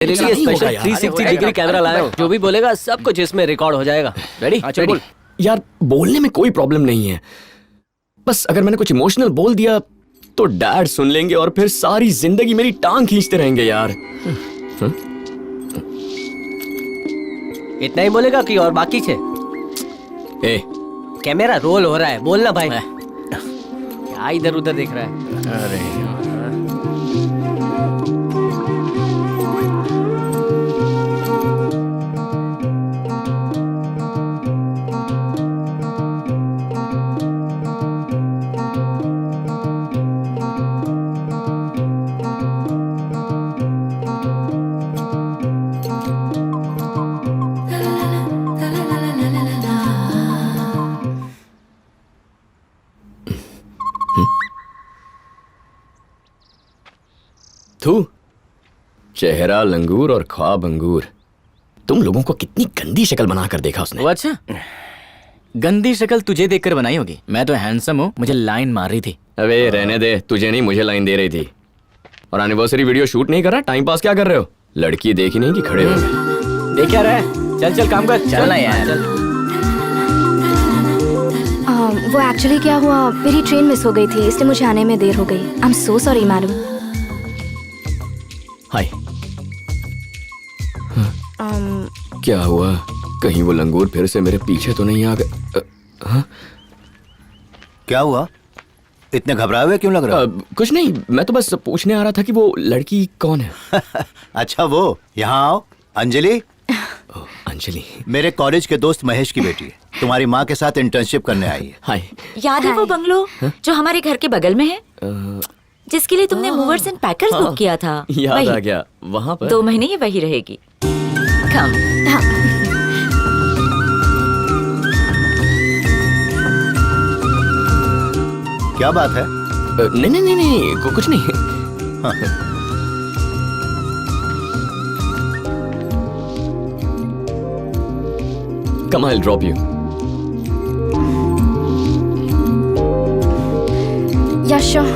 तेरे लिए special 360 degree camera लाया हूँ। जो भी बोलेगा सब कुछ इसमें रिकॉर्ड हो जाएगा। रेडी? बोल। यार बोलने में कोई प्रॉब्लम नहीं है, बस अगर मैंने कुछ इमोशनल बोल दिया तो डैड सुन लेंगे और फिर सारी जिंदगी मेरी टांग खींचते रहेंगे यार। इतना ही बोलेगा कि और बाकी छे? ए कैमरा रोल हो रहा है, बोलना भाई। क्या इधर उधर देख रहा है? अरे थू, चेहरा लंगूर और ख्वाब अंगूर। तुम लोगों को कितनी गंदी शक्ल बनाकर देखा उसने। वो अच्छा, गंदी शक्ल तुझे देखकर बनाई होगी। मैं तो हैंडसम हूँ, मुझे लाइन मार रही थी। अबे रहने दे, तुझे नहीं मुझे लाइन दे रही थी। और एनिवर्सरी वीडियो शूट नहीं कर रहा, टाइम पास क्या कर रहे हो? लड़की देखी नहीं कि खड़े हो गए। देख क्या रहा है? चल चल काम कर। चलना यार। चल। वो एक्चुअली क्या हुआ, मेरी ट्रेन मिस हो गई थी, इसलिए मुझे आने में देर हो गई। I am so sorry madam. Hi. क्या हुआ? कहीं वो लंगूर फिर से मेरे पीछे तो नहीं आ गए? क्या हुआ? इतने घबराए हुए क्यों लग रहा? कुछ नहीं, मैं तो बस पूछने आ रहा था कि वो लड़की कौन है। अच्छा वो, यहाँ आओ। अंजलि। अंजलि मेरे कॉलेज के दोस्त महेश की बेटी है, तुम्हारी माँ के साथ इंटर्नशिप करने आई है। हाय। याद है वो बंगलो जो हमारे घर के बगल में है, जिसके लिए तुमने मूवर्स एंड पैकर्स बुक किया था? याद आ गया। वहाँ पर 2 महीने ये वही रहेगी। कम। क्या बात है? नहीं नहीं नहीं नहीं, कुछ नहीं। हाँ। Come, I'll drop you. Yeah, sure.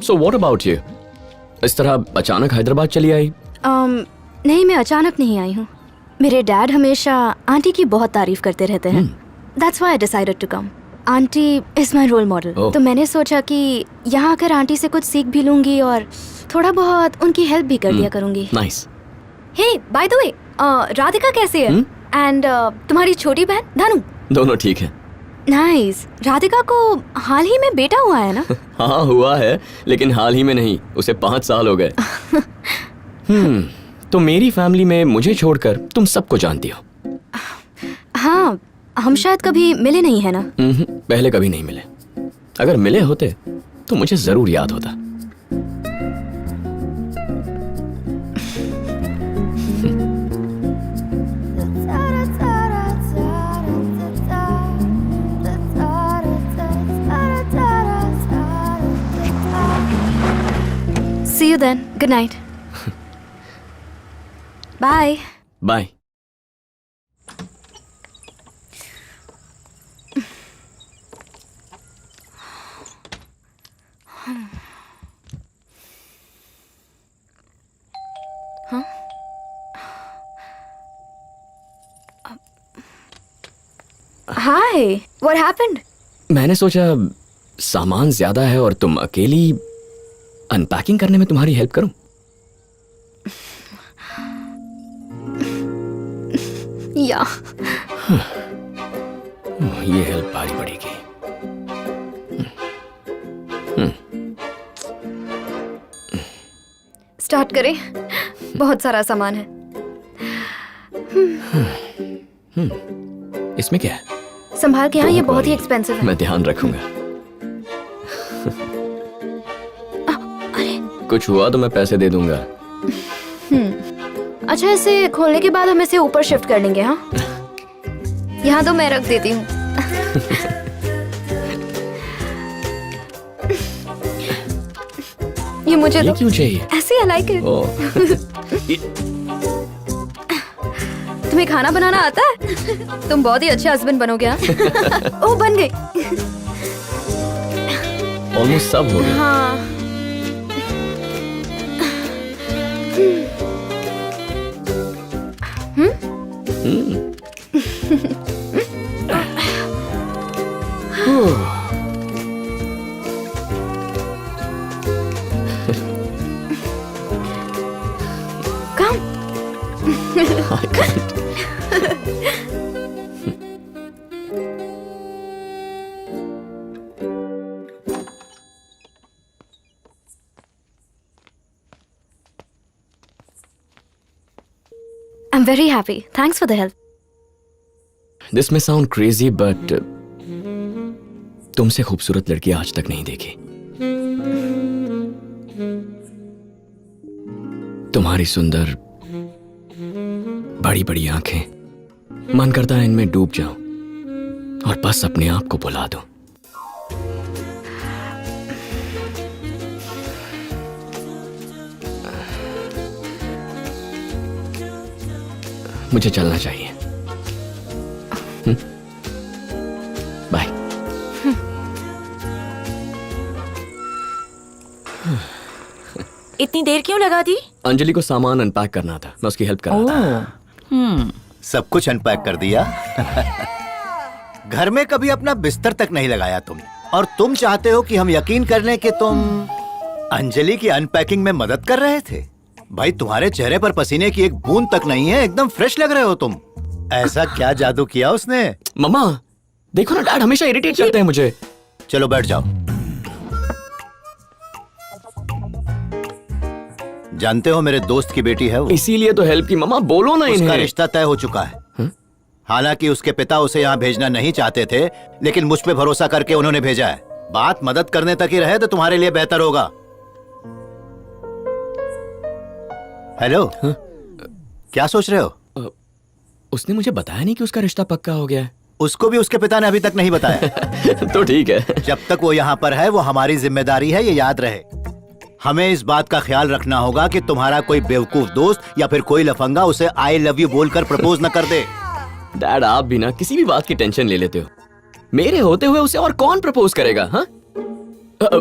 So what about you? इस तरह अचानक हैदराबाद चली आई? नहीं, मैं अचानक नहीं आई हूँ। मेरे डैड हमेशा आंटी की बहुत तारीफ करते रहते हैं। That's why I decided to come. Aunty is my role model. तो मैंने सोचा कि यहाँ आकर आंटी से कुछ सीख भी लूंगी और थोड़ा बहुत उनकी हेल्प भी कर दिया करूंगी। Nice. Hey by the way, Radhika कैसी है? एंड तुम्हारी छोटी बहन धानु? दोनों ठीक है। नाइस। राधिका को हाल ही में बेटा हुआ है ना? हाँ हुआ है, लेकिन हाल ही में नहीं, उसे 5 साल हो गए। तो मेरी फैमिली में मुझे छोड़कर तुम सबको जानती हो। हाँ, हम शायद कभी मिले नहीं है ना? पहले कभी नहीं मिले। अगर मिले होते तो मुझे जरूर याद होता। See you then. Good night. Bye. Bye. Hi. What happened? मैंने सोचा सामान ज्यादा है और तुम अकेली, अनपैकिंग करने में तुम्हारी हेल्प करूं। Yeah. ये हेल्प भारी पड़ेगी। स्टार्ट करें? बहुत सारा सामान है। इसमें क्या है? संभाल के, हाँ, ये बहुत ही एक्सपेंसिव है। मैं ध्यान रखूंगा। कुछ हुआ तो मैं पैसे दे दूंगा। अच्छा, इसे खोलने के बाद हम इसे ऊपर शिफ्ट कर लेंगे। हाँ, यहाँ तो मैं रख देती हूँ। ये मुझे ये तो क्यों चाहिए? ऐसे आई लाइक इट। तुम्हें खाना बनाना आता है? तुम बहुत ही अच्छे हस्बैंड बनोगे। हाँ? ओह बन गई। ऑलमोस्ट सब हो गया। हाँ Come. I can't. I'm very happy. Thanks for the help. This may sound crazy, but तुमसे खूबसूरत लड़की आज तक नहीं देखी। तुम्हारी सुंदर बड़ी बड़ी आंखें, मन करता है इनमें डूब जाऊं और बस अपने आप को भुला दूं। मुझे चलना चाहिए। बाय। इतनी देर क्यों लगा दी? अंजलि को सामान अनपैक करना था, मैं उसकी हेल्प कर रहा था। सब कुछ अनपैक कर दिया। घर में कभी अपना बिस्तर तक नहीं लगाया तुम, और तुम चाहते हो कि हम यकीन कर लें कि तुम अंजलि की अनपैकिंग में मदद कर रहे थे? भाई तुम्हारे चेहरे पर पसीने की एक बूंद तक नहीं है, एकदम फ्रेश लग रहे हो तुम। ऐसा क्या जादू किया उसने? मम्मा देखो ना, डैड हमेशा इरिटेट करते हैं मुझे। चलो बैठ जाओ। जानते हो मेरे दोस्त की बेटी है वो। इसीलिए तो हेल्प की। मम्मा बोलो ना उसका इन्हें। रिश्ता तय हो चुका है। हालांकि उसके पिता उसे यहाँ भेजना नहीं चाहते थे, लेकिन मुझ पे भरोसा करके उन्होंने भेजा है। बात मदद करने तक ही रहे तो तुम्हारे लिए बेहतर होगा। हेलो, क्या सोच रहे हो? उसने मुझे बताया नहीं कि उसका रिश्ता पक्का हो गया है। उसको भी उसके पिता ने अभी तक नहीं बताया। तो ठीक है। जब तक वो यहाँ पर है वो हमारी जिम्मेदारी है, ये याद रहे। हमें इस बात का ख्याल रखना होगा कि तुम्हारा कोई बेवकूफ दोस्त या फिर कोई लफंगा उसे आई लव यू बोलकर प्रपोज न कर दे। डैड आप भी ना किसी भी बात की टेंशन ले लेते हो। मेरे होते हुए उसे और कौन प्रपोज करेगा? हाँ,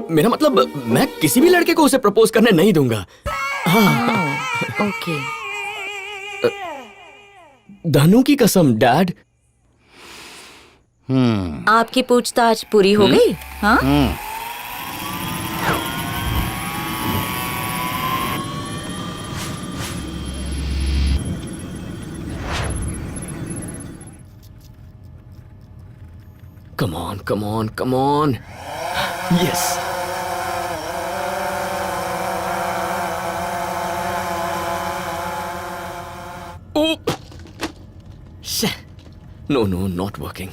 मेरा मतलब मैं किसी भी लड़के को उसे प्रपोज करने नहीं दूंगा। ओके। धनु की कसम डैड। आपकी पूछताछ पूरी हो गई? हाँ? Come on, come on, come on. Yes. Oh. Shit. No, no, not working.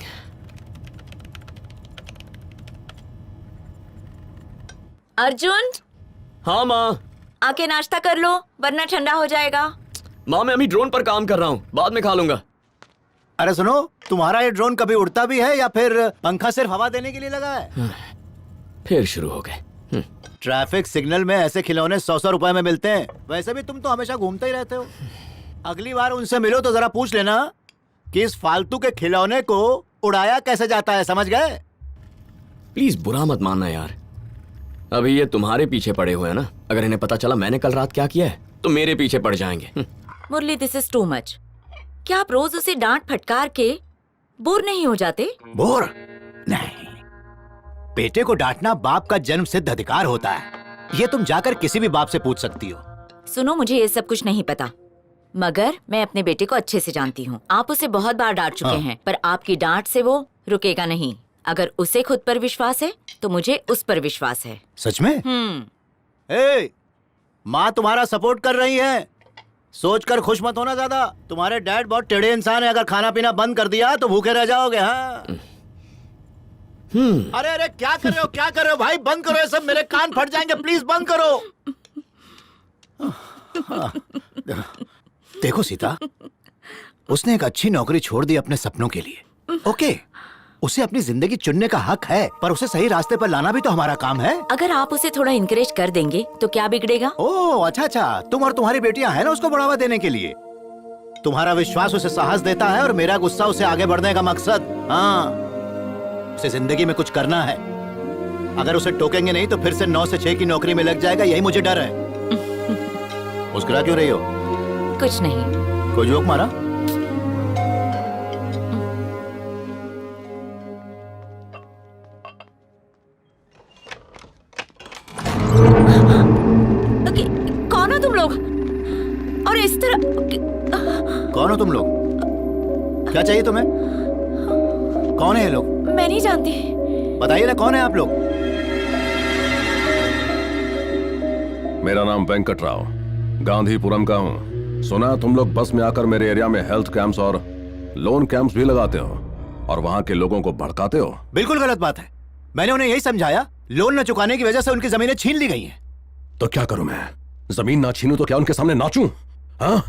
Arjun, हाँ माँ। आके नाश्ता कर लो वरना ठंडा हो जाएगा। माँ मैं अभी ड्रोन पर काम कर रहा हूँ, बाद में खा लूंगा। अरे सुनो, तुम्हारा ये ड्रोन कभी उड़ता भी है या फिर पंखा सिर्फ हवा देने के लिए लगा है? फिर शुरू हो गए। ट्रैफिक सिग्नल में ऐसे खिलौने 100-100 रुपए में मिलते हैं। वैसे भी तुम तो हमेशा घूमते ही रहते हो। अगली बार उनसे मिलो तो जरा पूछ लेना कि इस फालतू के खिलौने को उड़ाया कैसे जाता है, समझ गए? प्लीज बुरा मत मानना यार, अभी ये तुम्हारे पीछे पड़े हुए हैं ना। अगर इन्हें पता चला मैंने कल रात क्या किया है तो मेरे पीछे पड़ जाएंगे। मुरली, दिस इज टू मच। क्या आप रोज उसे डांट फटकार के बोर नहीं हो जाते? बोर नहीं, बेटे को डांटना बाप का जन्म सिद्ध अधिकार होता है। ये तुम जाकर किसी भी बाप से पूछ सकती हो। सुनो, मुझे ये सब कुछ नहीं पता, मगर मैं अपने बेटे को अच्छे से जानती हूँ। आप उसे बहुत बार डांट चुके हैं, पर आपकी डांट से वो रुकेगा नहीं। अगर उसे खुद पर विश्वास है तो मुझे उस पर विश्वास है। सच में? ए, माँ तुम्हारा सपोर्ट कर रही है। सोचकर खुश मत होना ज्यादा। तुम्हारे डैड बहुत टेढ़े इंसान है, अगर खाना पीना बंद कर दिया तो भूखे रह जाओगे। हाँ। अरे अरे क्या कर रहे हो, क्या कर रहे हो भाई? बंद करो ये सब, मेरे कान फट जाएंगे। प्लीज बंद करो। देखो सीता, उसने एक अच्छी नौकरी छोड़ दी अपने सपनों के लिए। ओके, उसे अपनी जिंदगी चुनने का हक है, पर उसे सही रास्ते पर लाना भी तो हमारा काम है। अगर आप उसे थोड़ा इनकरेज कर देंगे तो क्या बिगड़ेगा? ओह अच्छा अच्छा, तुम और तुम्हारी बेटियां हैं ना उसको बढ़ावा देने के लिए। तुम्हारा विश्वास उसे साहस देता है और मेरा गुस्सा उसे आगे बढ़ने का मकसद। हाँ, उसे जिंदगी में कुछ करना है। अगर उसे टोकेंगे नहीं तो फिर से 9 से 6 की नौकरी में लग जाएगा, यही मुझे डर है। मुस्कुरा क्यों रही हो? कुछ नहीं। कोई जोक मारा? कौन हो तुम लोग? और इस तरह कौन हो तुम लोग? क्या चाहिए तुम्हें? कौन है ये लोग? मैं नहीं जानती। बताइए ना, कौन है आप लोग? मेरा नाम वेंकट राव, गांधीपुरम का हूँ। सुना तुम लोग बस में आकर मेरे एरिया में हेल्थ कैंप्स और लोन कैंप्स भी लगाते हो और वहाँ के लोगों को भड़काते हो। बिल्कुल गलत बात है। मैंने उन्हें यही समझाया, लोन न चुकाने की वजह से उनकी जमीनें छीन ली गई हैं। तो क्या करूं मैं? जमीन ना छीनूं तो क्या उनके सामने नाचूं? हाँ?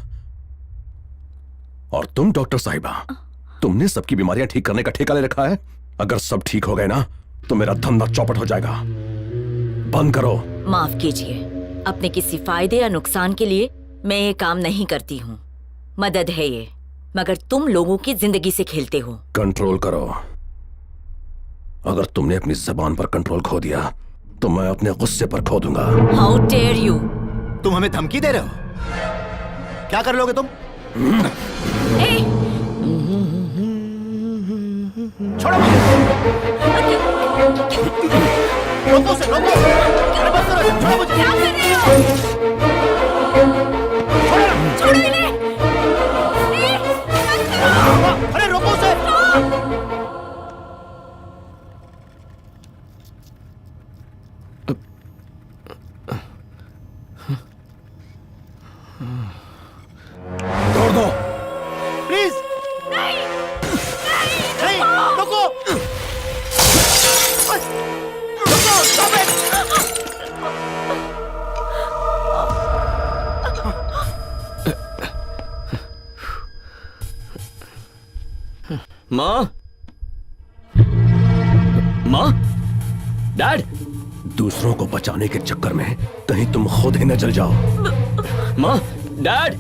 और तुम डॉक्टर साहिबा, तुमने सबकी बीमारियां ठीक करने का ठेका ले रखा है। अगर सब ठीक हो गए ना तो मेरा धंधा चौपट हो जाएगा। बंद करो। माफ कीजिए, अपने किसी फायदे या नुकसान के लिए मैं ये काम नहीं करती हूँ। मदद है ये, मगर तुम लोगों की जिंदगी से खेलते हो। कंट्रोल करो। अगर तुमने अपनी जबान पर कंट्रोल खो दिया तो मैं अपने गुस्से पर खो दूंगा। How dare you! तुम हमें धमकी दे रहे हो? क्या कर लोगे तुम? छोड़ो मुझे। रोको उसे, रोको। अरे बस करो, छोड़ो मुझे। क्या कर रहे हो? छोड़ो इन्हें! अरे रोको उसे। तोड़ दो। प्लीज नहीं, रुको, रुको, stop it! माँ, माँ, डैड। दूसरों को बचाने के चक्कर में कहीं तुम खुद ही न जल जाओ। माँ, डैड।